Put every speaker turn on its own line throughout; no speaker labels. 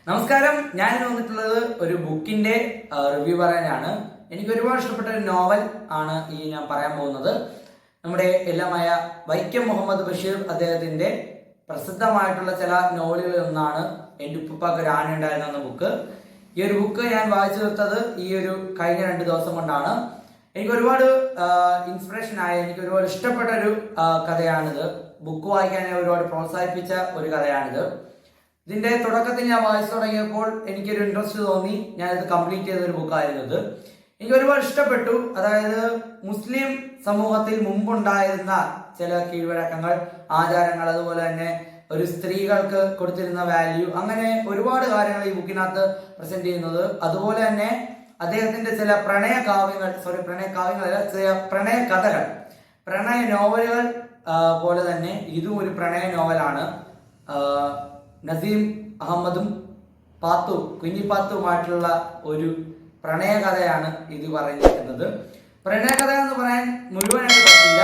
നമസ്കാരം. ഞാൻ വന്നിട്ടുള്ളത് ഒരു ബുക്കിന്റെ റിവ്യൂ പറയാനാണ്. എനിക്ക് ഒരുപാട് ഇഷ്ടപ്പെട്ട ഒരു നോവൽ ആണ് ഞാൻ പറയാൻ പോകുന്നത്. നമ്മുടെ എല്ലാമായ വൈക്കം മുഹമ്മദ് ബഷീർ അദ്ദേഹത്തിന്റെ പ്രസിദ്ധമായിട്ടുള്ള ചില നോവലുകളിൽ ഒന്നാണ് എൻ്റെ ഉപ്പുപ്പാക്ക് ഒരു ആന ഉണ്ടായിരുന്ന എന്ന ബുക്ക്. ഈ ഒരു ബുക്ക് ഞാൻ വായിച്ചു തീർത്തത് ഈ ഒരു കഴിഞ്ഞ 2 ദിവസം കൊണ്ടാണ്. എനിക്ക് ഒരുപാട് ഇൻസ്പിറേഷൻ ആയ, എനിക്ക് ഒരുപാട് ഇഷ്ടപ്പെട്ട ഒരു കഥയാണിത്. ബുക്ക് വായിക്കാൻ ഒരുപാട് പ്രോത്സാഹിപ്പിച്ച ഒരു കഥയാണിത്. ഇതിന്റെ തുടക്കത്തിൽ ഞാൻ വായിച്ചു തുടങ്ങിയപ്പോൾ എനിക്കൊരു ഇൻട്രസ്റ്റ് തോന്നി. ഞാനിത് കംപ്ലീറ്റ് ചെയ്ത ഒരു ബുക്കായിരുന്നു ഇത്. എനിക്ക് ഒരുപാട് ഇഷ്ടപ്പെട്ടു. അതായത് മുസ്ലിം സമൂഹത്തിൽ മുമ്പുണ്ടായിരുന്ന ചില കീഴ്വഴക്കങ്ങൾ, ആചാരങ്ങൾ, അതുപോലെ തന്നെ ഒരു സ്ത്രീകൾക്ക് കൊടുത്തിരുന്ന വാല്യൂ, അങ്ങനെ ഒരുപാട് കാര്യങ്ങൾ ഈ ബുക്കിനകത്ത് പ്രസന്റ് ചെയ്യുന്നത്. അതുപോലെ തന്നെ അദ്ദേഹത്തിന്റെ ചില പ്രണയ കഥകൾ, പ്രണയ നോവലുകൾ പോലെ തന്നെ ഇതും ഒരു പ്രണയ നോവലാണ്. നസീം അഹമ്മദും കുഞ്ഞിപ്പാത്തുമായിട്ടുള്ള ഒരു പ്രണയകഥയാണ് ഇത് പറഞ്ഞിരിക്കുന്നത്. പ്രണയകഥ എന്ന് പറയാൻ മുഴുവനായിട്ട് പറ്റില്ല.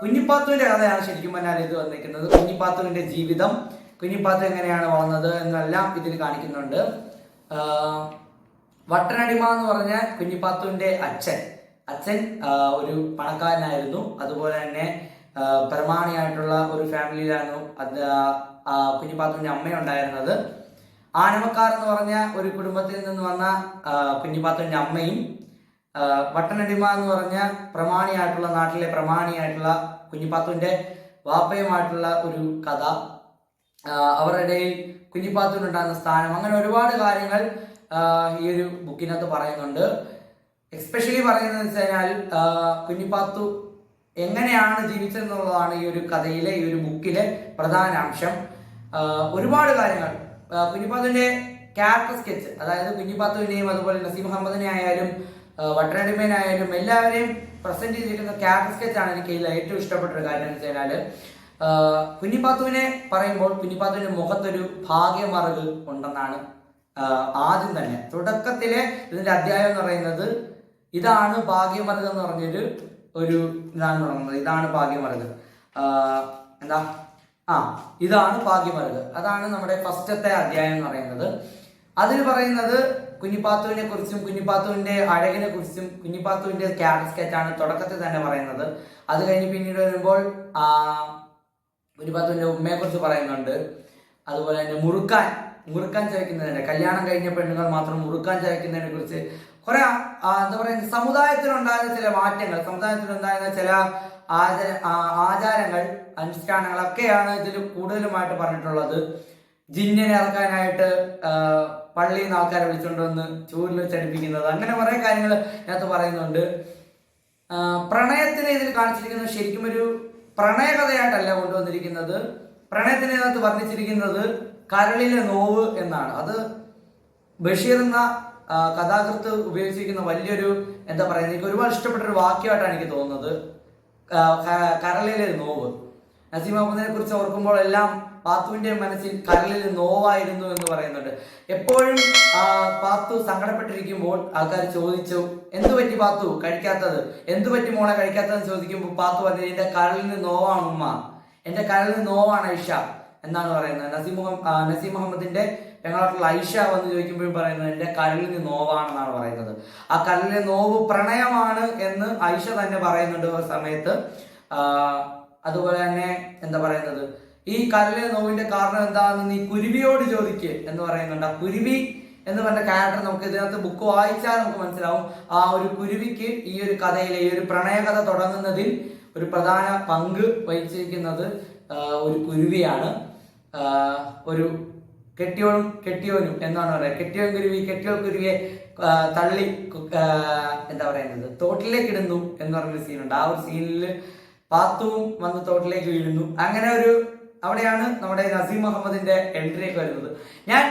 കുഞ്ഞിപ്പാത്തുവിന്റെ കഥയാണ് ശരിക്കും പറഞ്ഞാൽ ഇത് വന്നിരിക്കുന്നത്. കുഞ്ഞിപ്പാത്തുവിന്റെ ജീവിതം, കുഞ്ഞിപ്പാത്തു എങ്ങനെയാണ് വളർന്നത് എന്നെല്ലാം ഇതിൽ കാണിക്കുന്നുണ്ട്. വട്ടനടിമ എന്ന് പറഞ്ഞ കുഞ്ഞിപ്പാത്തുവിന്റെ അച്ഛൻ ഒരു പണക്കാരനായിരുന്നു. അതുപോലെ തന്നെ പ്രമാണിയായിട്ടുള്ള ഒരു ഫാമിലിയിലായിരുന്നു കുഞ്ഞിപ്പാത്തുവിന്റെ അമ്മയുണ്ടായിരുന്നത്. ആനമക്കാർ എന്ന് പറഞ്ഞ ഒരു കുടുംബത്തിൽ നിന്ന് വന്ന കുഞ്ഞിപ്പാത്തുവിന്റെ അമ്മയും, വട്ടനടിമ എന്ന് പറഞ്ഞ നാട്ടിലെ പ്രമാണിയായിട്ടുള്ള കുഞ്ഞിപ്പാത്തുവിന്റെ വാപ്പയുമായിട്ടുള്ള ഒരു കഥ, അവരുടെ ഇടയിൽ കുഞ്ഞിപ്പാത്തുവിനുണ്ടാകുന്ന സ്ഥാനം, അങ്ങനെ ഒരുപാട് കാര്യങ്ങൾ ഈ ഒരു ബുക്കിനകത്ത് പറയുന്നുണ്ട്. എസ്പെഷ്യലി പറയുന്നത് വെച്ച് കഴിഞ്ഞാൽ കുഞ്ഞിപ്പാത്തു എങ്ങനെയാണ് ജീവിച്ചതെന്നുള്ളതാണ് ഈ ഒരു കഥയിലെ, ഈ ഒരു ബുക്കിലെ പ്രധാന അംശം. ഒരുപാട് കാര്യങ്ങൾ കുഞ്ഞിപ്പാത്തുവിന്റെ ക്യാരക്ടർ സ്കെച്ച്, അതായത് കുഞ്ഞിപ്പാത്തുവിനെയും അതുപോലെ നസീം മുഹമ്മദിനെ ആയാലും വട്ടനടിമേനായാലും എല്ലാവരെയും പ്രസന്റ് ചെയ്തിരിക്കുന്ന ക്യാരക്ടർ സ്കെച്ചാണ് എനിക്ക് ഇതിൽ ഏറ്റവും ഇഷ്ടപ്പെട്ട ഒരു കാര്യം എന്ന് വെച്ച് കഴിഞ്ഞാൽ, കുഞ്ഞിപ്പാത്തുവിനെ പറയുമ്പോൾ കുഞ്ഞിപ്പാത്തുവിന്റെ മുഖത്തൊരു ഭാഗ്യമറുക് ഉണ്ടെന്നാണ് ആദ്യം തന്നെ തുടക്കത്തിലെ ഇതിന്റെ അധ്യായം എന്ന് പറയുന്നത്. ഇതാണ് ഭാഗ്യമറുക് എന്ന് പറഞ്ഞൊരു ഇതാണ് തുടങ്ങുന്നത്. ഇതാണ് ഭാഗ്യമറുക്. ഇതാണ് ഭാഗ്യമറുക്. അതാണ് നമ്മുടെ ഫസ്റ്റത്തെ അധ്യായം എന്ന് പറയുന്നത്. അതിൽ പറയുന്നത് കുഞ്ഞിപ്പാത്തുവിനെ കുറിച്ചും കുഞ്ഞിപ്പാത്തുവിന്റെ അഴകിനെ കുറിച്ചും കുഞ്ഞിപ്പാത്തുവിന്റെ ക്യാരക്ടർ സ്കെച്ചാണ് തുടക്കത്തിൽ തന്നെ പറയുന്നത്. അത് കഴിഞ്ഞ് പിന്നീട് വരുമ്പോൾ കുഞ്ഞിപ്പാത്തുവിന്റെ ഉമ്മയെ കുറിച്ച് പറയുന്നുണ്ട്. അതുപോലെ തന്നെ മുറുക്കാൻ ചവയ്ക്കുന്നതിന്റെ, കല്യാണം കഴിഞ്ഞ പെണ്ണുങ്ങൾ മാത്രം മുറുക്കാൻ ചവയ്ക്കുന്നതിനെ കുറിച്ച് കുറെ സമുദായത്തിലുണ്ടായിരുന്ന ചില മാറ്റങ്ങൾ, സമുദായത്തിലുണ്ടായിരുന്ന ചില ആചാരങ്ങൾ, അനുഷ്ഠാനങ്ങളൊക്കെയാണ് ഇതിൽ കൂടുതലുമായിട്ട് പറഞ്ഞിട്ടുള്ളത്. ജിന്നിനെ ഇറക്കാനായിട്ട് പള്ളിയിൽ നിന്ന് ആൾക്കാരെ വിളിച്ചുകൊണ്ടുവന്ന് ചൂരിൽ വെച്ചടിപ്പിക്കുന്നത്, അങ്ങനെ കുറെ കാര്യങ്ങൾ ഇതിനകത്ത് പറയുന്നുണ്ട്. പ്രണയത്തിനെ ഇതിൽ കാണിച്ചിരിക്കുന്നത് ശരിക്കും ഒരു പ്രണയകഥയായിട്ടല്ല കൊണ്ടുവന്നിരിക്കുന്നത്. പ്രണയത്തിനകത്ത് വർണ്ണിച്ചിരിക്കുന്നത് കരളിലെ നോവ് എന്നാണ്. അത് ബഷീർ എന്ന കഥാകൃത്ത് ഉപയോഗിച്ചിരിക്കുന്ന വലിയൊരു എനിക്ക് ഒരുപാട് ഇഷ്ടപ്പെട്ട ഒരു വാക്യമായിട്ടാണ് എനിക്ക് തോന്നുന്നത്. കരളിലെ നോവ്. നസീം മുഹമ്മദിനെ കുറിച്ച് ഓർക്കുമ്പോൾ എല്ലാം പാത്തുവിന്റെ മനസ്സിൽ കരളിൽ നോവായിരുന്നു എന്ന് പറയുന്നുണ്ട്. എപ്പോഴും പാത്തു സങ്കടപ്പെട്ടിരിക്കുമ്പോൾ ആൾക്കാർ ചോദിച്ചു, എന്തു പറ്റി പാത്തു കഴിക്കാത്തത്, എന്തു പറ്റി മോളെ കഴിക്കാത്തതെന്ന് ചോദിക്കുമ്പോൾ പാത്തു പറഞ്ഞു, എന്റെ കരളിന് നോവാണ് ഉമ്മ, എന്റെ കരളിന് നോവാണ് ഐഷ എന്നാണ് പറയുന്നത്. നസീം മുഹമ്മദിന്റെ ഞങ്ങളായിട്ടുള്ള ഐഷ വന്ന് ചോദിക്കുമ്പോഴും പറയുന്നത് എന്റെ കരളിന് നോവാണെന്നാണ് പറയുന്നത്. ആ കരളിലെ നോവ് പ്രണയമാണ് എന്ന് ഐഷ തന്നെ പറയുന്നുണ്ട് ഒരു സമയത്ത്. അതുപോലെ തന്നെ പറയുന്നത്, ഈ കരളിലെ നോവിന്റെ കാരണം എന്താണെന്ന് നീ കുരുവിയോട് ചോദിക്ക് എന്ന് പറയുന്നുണ്ട്. ആ കുരുവി എന്ന് പറഞ്ഞ ക്യാരക്ടർ നമുക്ക് ഇതിനകത്ത് ബുക്ക് വായിച്ചാൽ നമുക്ക് മനസ്സിലാവും. ആ ഒരു കുരുവിക്ക് ഈ ഒരു കഥയിലെ, ഈ ഒരു പ്രണയകഥ തുടങ്ങുന്നതിൽ ഒരു പ്രധാന പങ്ക് വഹിച്ചിരിക്കുന്നത് ഒരു കുരുവിയാണ്. ഒരു കെട്ടിയോനും എന്നാണ് പറയുന്നത്. കെട്ടിയോൾ കുരുവിയെ തള്ളി തോട്ടിലേക്ക് ഇടുന്നു എന്ന് പറഞ്ഞൊരു സീനുണ്ട്. ആ ഒരു സീനിൽ പാത്തുവും വന്ന് തോട്ടിലേക്ക് വീഴുന്നു. അങ്ങനെ അവിടെയാണ് നമ്മുടെ നസീം മുഹമ്മദിന്റെ എൻട്രി ഒക്കെ വരുന്നത്. ഞാൻ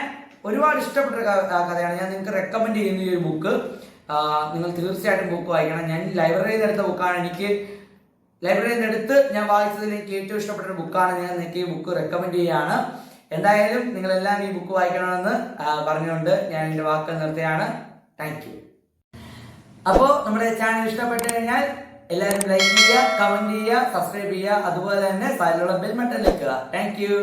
ഒരുപാട് ഇഷ്ടപ്പെട്ട കഥയാണ്. ഞാൻ നിങ്ങൾക്ക് റെക്കമെൻഡ് ചെയ്യുന്ന ഈ ഒരു ബുക്ക് നിങ്ങൾ തീർച്ചയായിട്ടും ബുക്ക് വായിക്കണം. ഞാൻ ലൈബ്രറിയിൽ നിന്ന് എടുത്ത ബുക്കാണ്. ലൈബ്രറിയിൽ നിന്ന് എടുത്ത് ഞാൻ വായിച്ചതിൽ എനിക്ക് ഏറ്റവും ഇഷ്ടപ്പെട്ട ഒരു ബുക്കാണ്. ഞാൻ നിങ്ങൾക്ക് ഈ ബുക്ക് റെക്കമെൻഡ് ചെയ്യുകയാണ്. എന്തായാലും നിങ്ങളെല്ലാം ഈ ബുക്ക് വായിക്കണമെന്ന് പറഞ്ഞുകൊണ്ട് ഞാൻ എൻ്റെ വാക്കുകൾ നിർത്തുകയാണ്. Thank you. അപ്പോൾ നമ്മുടെ ചാനൽ ഇഷ്ടപ്പെട്ടു കഴിഞ്ഞാൽ എല്ലാവരും ലൈക്ക് ചെയ്യുക, കമന്റ് ചെയ്യുക, സബ്സ്ക്രൈബ് ചെയ്യുക, അതുപോലെ തന്നെ സൈഡിലുള്ള ബെൽ ബട്ടൺ നിൽക്കുക. Thank you.